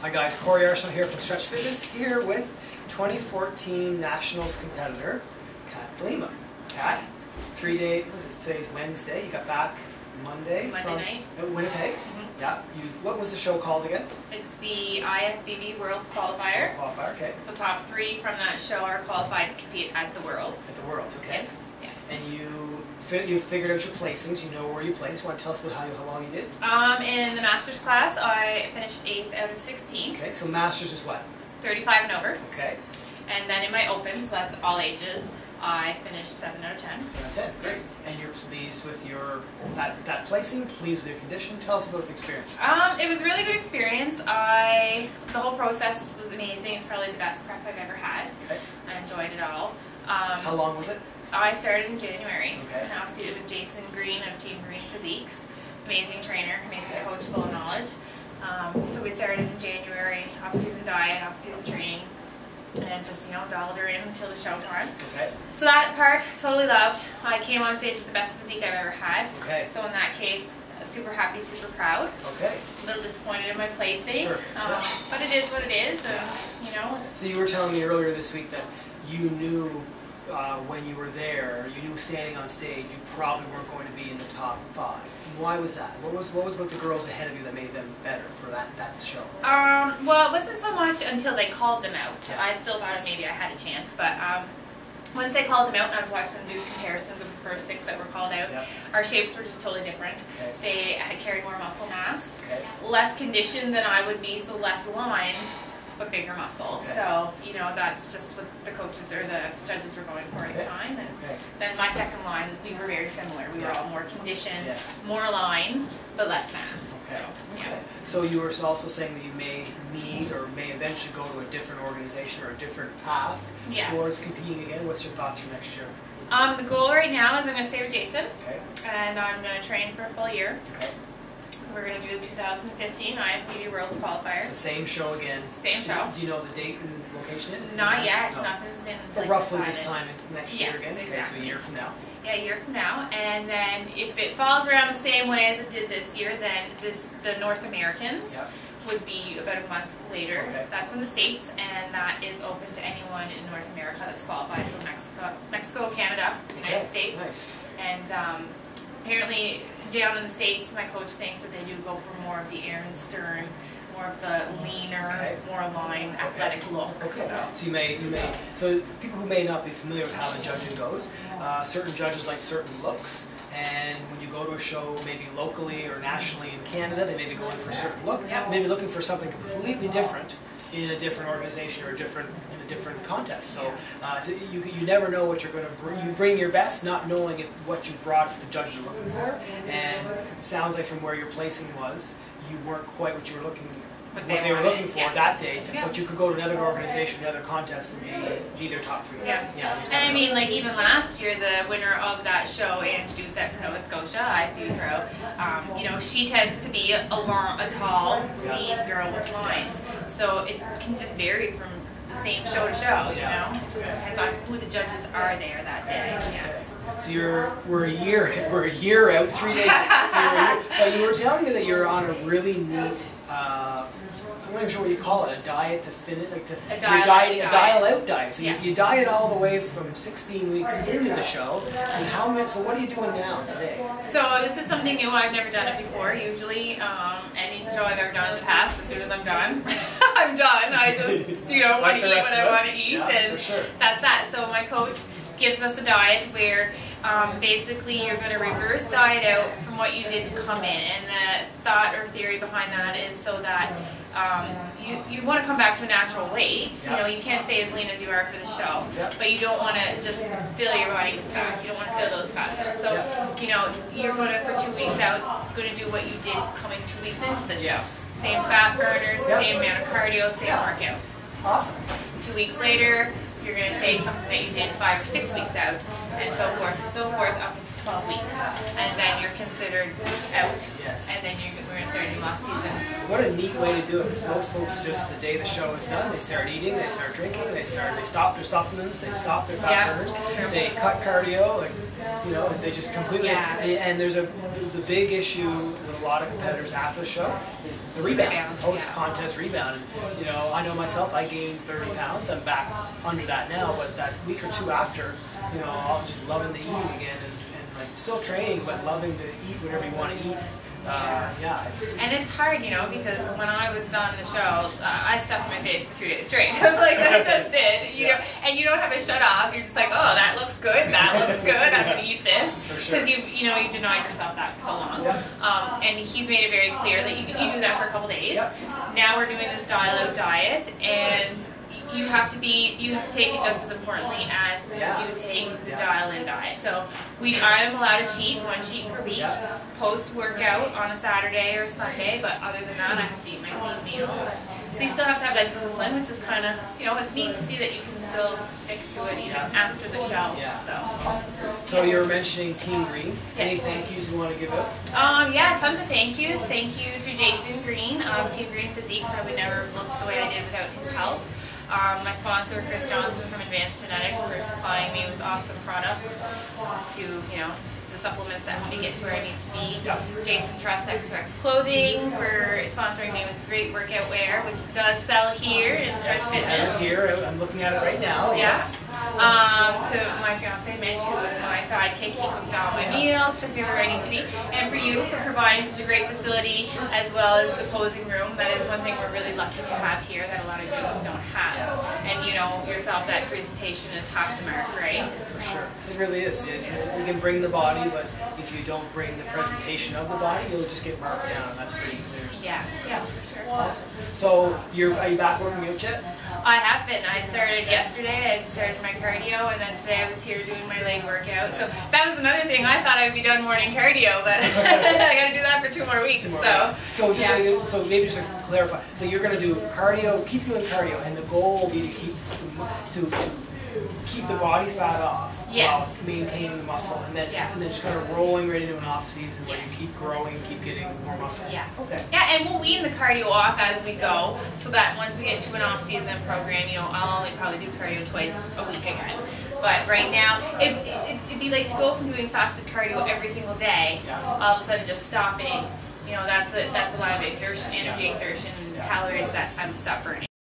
Hi guys, Corey Arsenal here from Stretch Fitness, here with 2014 Nationals competitor, Kat Delima. Kat, 3 days, today's Wednesday, you got back Monday from night. Winnipeg. Yeah. What was the show called again? It's the IFBB Worlds Qualifier. Qualifier, okay. So top 3 from that show are qualified to compete at the Worlds. At the Worlds, okay. Yes. Yeah. And you figured out your placings, you know where you placed. Want to tell us about how long you did? In the Masters class, I finished 8th out of 16. Okay, so Masters is what? 35 and over. Okay. And then in my Open, so that's all ages, I finished 7 out of 10. 7 out of 10, great. And you're pleased with your that placing, pleased with your condition. Tell us about the experience. It was a really good experience. The whole process was amazing. It's probably the best prep I've ever had. Okay. I enjoyed it all. How long was it? I started in January. Okay. And obviously with Jason Green of Team Green Physiques. Amazing trainer, amazing coach, full of knowledge. So we started in January, off-season diet, off-season training, and just, dialed her in until the show time. Okay. So that part, totally loved. I came on stage with the best physique I've ever had. Okay. So in that case, super happy, super proud. Okay. A little disappointed in my placing. Sure. But it is what it is, and, it's... So you were telling me earlier this week that you knew when you were there, you knew standing on stage, you probably weren't going to be in the top 5. Why was that? What was about the girls ahead of you that made them better for that show? Well, it wasn't so much until they called them out. Yeah. I still thought maybe I had a chance, but once they called them out and I was watching them do comparisons of the first 6 that were called out, Yep. our shapes were just totally different. Okay. They had carried more muscle mass, Okay. less conditioned than I would be, so less lines, but bigger muscle. Okay. So, that's just what the coaches or the judges were going for at the time. And then my second line, we were very similar. We were all more conditioned, Yes. more lines, but less mass. Okay. So, yeah. So you were also saying that you may need or may eventually go to a different organization or a different path Yes. towards competing again. What's your thoughts for next year? The goal right now is I'm going to stay with Jason, Okay. and I'm going to train for a full year. Okay. We're going to do the 2015 IFBB Worlds Qualifier. It's the same show again. Same show. Do you know the date and location? Not yet. No. Nothing's been But roughly decided. this time next year Yes, again? Okay, so a exactly. year from now. Yeah, a year from now. And then if it falls around the same way as it did this year, then the North Americans Yep. would be about a month later. Okay. That's in the States, and that is open to anyone in North America that's qualified. So Mexico, Canada, United States. Nice. And apparently down in the States, my coach thinks that they do go for more of the Aaron Stern, more of the leaner, more aligned, athletic look. Okay. So you may. So people who may not be familiar with how the judging goes, certain judges like certain looks, and when you go to a show, maybe locally or nationally in Canada, they may be going for a certain look. Maybe looking for something completely different in a different organization or in a different contest. So you never know what you're going to bring. You bring your best, not knowing if what you brought is what the judges are looking for. And it sounds like from where your placing was, you weren't quite what you were looking. What they were looking for that day, but you could go to another organization, another contest, and be their top 3. Yeah. And I mean, like even last year, the winner of that show, Ange Doucette from Nova Scotia, IFBB Pro, she tends to be a tall, lean girl with lines. So it can just vary from the same show to show. It just depends on who the judges are there that day. Yeah. So we're a year out, 3 days. So you were telling me that you're on a really neat. I'm not even sure what you call it. A diet to finish, a dial out diet. So you diet all the way from 16 weeks into the show. And how much? So what are you doing now today? So this is something new. I've never done it before. Usually, any show I've ever done in the past, as soon as I'm done, I'm done. I just want to eat what I want to eat, and that's that. So my coach gives us a diet where basically you're going to reverse diet out from what you did to come in, and the thought or theory behind that is so that you want to come back to a natural weight. You can't stay as lean as you are for the show, but you don't want to just fill your body with fat. You don't want to fill those fats out. So you're going to, for 2 weeks out, going to do what you did coming 2 weeks into the show. Same fat burners, same amount of cardio, same workout. Awesome. 2 weeks later, you're going to take something that you did 5 or 6 weeks out, and so forth up into 12 weeks. And then you're considered out, and then we're going to start a new off season. What a neat way to do it, because most folks just the day the show is done, they start eating, they start drinking, they stop their supplements, they stop their fat burners, they cut cardio, they just completely, and there's the big issue with a lot of competitors after the show is the rebound, post-contest rebound. And, you know, I know myself, I gained 30 pounds. I'm back under that now, but that week or two after, you know, I'm just loving the eating again and like still training, but loving to eat whatever you want to eat. And it's hard, you know, because when I was done the show, I stuffed my face for 2 days straight. Like I just did, you know, and you don't have a shut off. You're just like, oh, that looks good. That looks good. I'm going to eat this because you know, you've denied yourself that for so long. And he's made it very clear that you do that for a couple days. Now we're doing this dial-out diet, and you have to take it just as importantly as you take the dial-in diet. So I am allowed to cheat 1 cheat per week, post-workout on a Saturday or Sunday, but other than that, I have to eat my clean meals. So you still have to have that discipline, which is kind of, you know, it's neat to see that you can still stick to it even after the show. So awesome. So you were mentioning Team Green. Any thank yous you want to give out? Yeah, tons of thank yous. Thank you to Jason Green of Team Green Physiques. I would never look the way I did without his help. My sponsor, Chris Johnson from Advanced Genetics, for supplying me with awesome products to, you know, the supplements that help me get to where I need to be. Jason Trust X2X Clothing for sponsoring me with great workout wear, which does sell here in Stretch Fitness. Here, I'm looking at it right now. To my fiance Mitch, who was my sidekick, he cooked all my meals, took me where I need to be, and for you for providing such a great facility as well as the posing room. That is one thing we're really lucky to have here that a lot of gyms don't have. And you know yourself, that presentation is half the mark, right? For sure, it really is. We can bring the body, but if you don't bring the presentation of the body, you'll just get marked down. That's pretty clear. Yeah, for sure. Awesome. So are you back working out yet? I have been. I started yesterday. I started my cardio, and then today I was here doing my leg workout. So that was another thing. I thought I'd be done morning cardio, but I got to do that for 2 more weeks. So maybe just to clarify. So you're going to do cardio, keep doing cardio, and the goal will be to keep the body fat off while maintaining muscle, and then just kind of rolling right into an off season where you keep growing, keep getting more muscle. Okay. Yeah, and we'll wean the cardio off as we go, so that once we get to an off season program, you know, I'll only probably do cardio twice a week again. But right now, it'd be like to go from doing fasted cardio every single day, all of a sudden just stopping. You know, that's a lot of exertion, energy exertion, calories that I would stop burning.